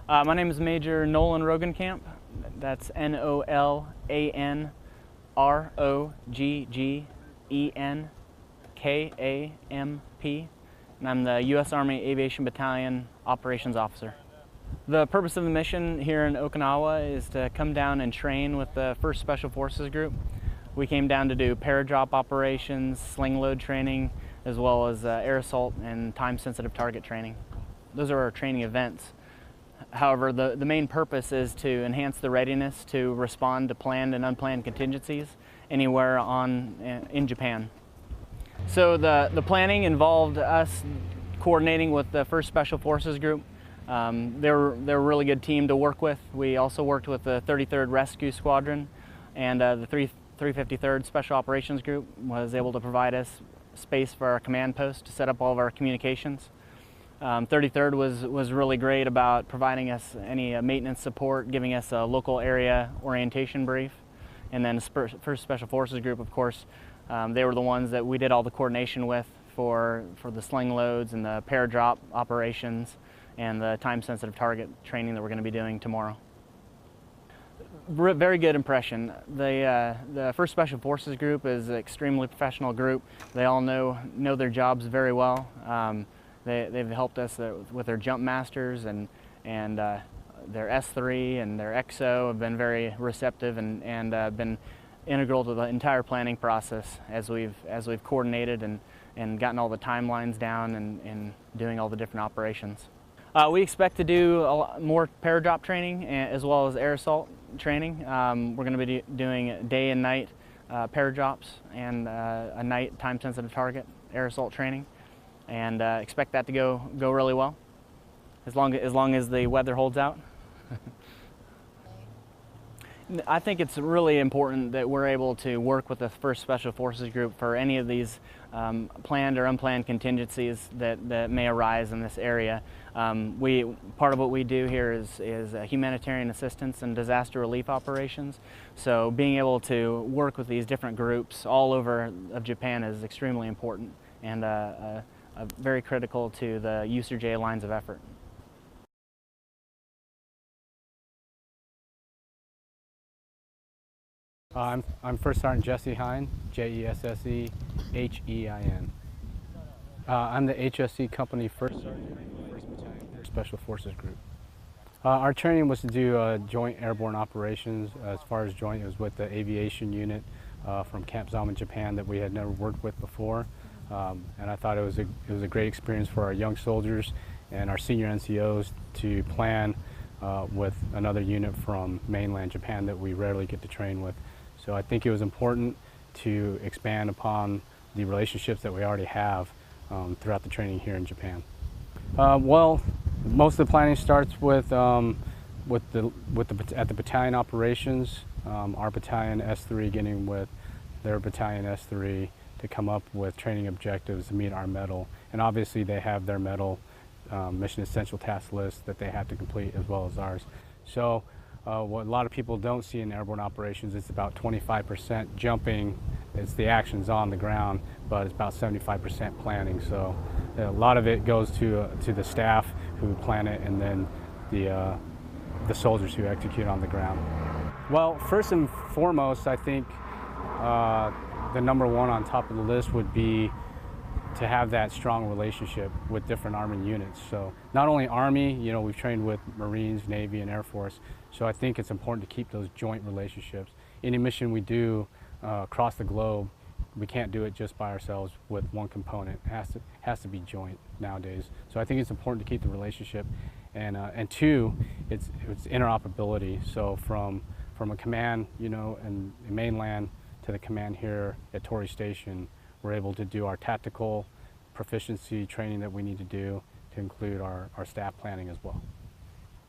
My name is Major Nolan Roggenkamp. That's Nolan Roggenkamp, and I'm the U.S. Army Aviation Battalion Operations Officer. The purpose of the mission here in Okinawa is to come down and train with the 1st Special Forces Group. We came down to do paradrop operations, sling load training, as well as air assault and time-sensitive target training. Those are our training events. However, the main purpose is to enhance the readiness to respond to planned and unplanned contingencies anywhere in Japan. So the planning involved us coordinating with the 1st Special Forces Group. They're a really good team to work with. We also worked with the 33rd Rescue Squadron, and the 353rd Special Operations Group was able to provide us space for our command post to set up all of our communications. 33rd was really great about providing us any maintenance support, giving us a local area orientation brief. And then 1st Special Forces Group, of course, they were the ones that we did all the coordination with for the sling loads and the paradrop operations and the time-sensitive target training that we're going to be doing tomorrow. Very good impression. The 1st Special Forces Group is an extremely professional group. They all know their jobs very well. They've helped us with their jump masters, and their S3 and their XO have been very receptive and been integral to the entire planning process as we've coordinated and gotten all the timelines down and doing all the different operations. We expect to do a lot more paradrop training as well as air assault training. We're going to be doing day and night paradrops and a night time-sensitive target air assault training, and expect that to go really well as long as the weather holds out. I think it's really important that we're able to work with the 1st Special Forces Group for any of these planned or unplanned contingencies that may arise in this area. Part of what we do here is humanitarian assistance and disaster relief operations. So being able to work with these different groups all over of Japan is extremely important and very critical to the USAAB lines of effort. I'm 1st Sergeant Jesse Hein, Jessehein. I'm the HSC Company 1st Sergeant, 1st Battalion, 1st Special Forces Group. Our training was to do joint airborne operations. As far as joint, it was with the Aviation unit from Camp Zama, Japan, that we had never worked with before. And I thought it was a great experience for our young soldiers and our senior NCOs to plan with another unit from mainland Japan that we rarely get to train with. So I think it was important to expand upon the relationships that we already have throughout the training here in Japan. Well, most of the planning starts with at the battalion operations. Our battalion S3 getting with their battalion S3 to come up with training objectives to meet our medal, and obviously they have their medal mission essential task list that they have to complete as well as ours. So what a lot of people don't see in airborne operations is about 25% jumping. It's the actions on the ground, but it's about 75% planning. So a lot of it goes to the staff who plan it, and then the soldiers who execute on the ground. Well, first and foremost, I think the number one on top of the list would be to have that strong relationship with different Army units. So not only Army, we've trained with Marines, Navy, and Air Force. So I think it's important to keep those joint relationships. Any mission we do across the globe, we can't do it just by ourselves with one component. It has to be joint nowadays. So I think it's important to keep the relationship. And two, it's interoperability. So from a command, in mainland to the command here at Torii Station, we're able to do our tactical proficiency training that we need to do to include our staff planning as well.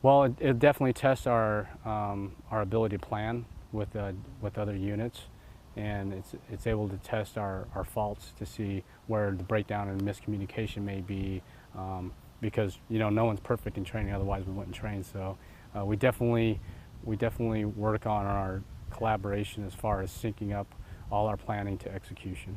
Well, it definitely tests our ability to plan with other units, and it's able to test our faults to see where the breakdown and miscommunication may be, because no one's perfect in training, otherwise we wouldn't train. So we definitely work on our collaboration as far as syncing up all our planning to execution.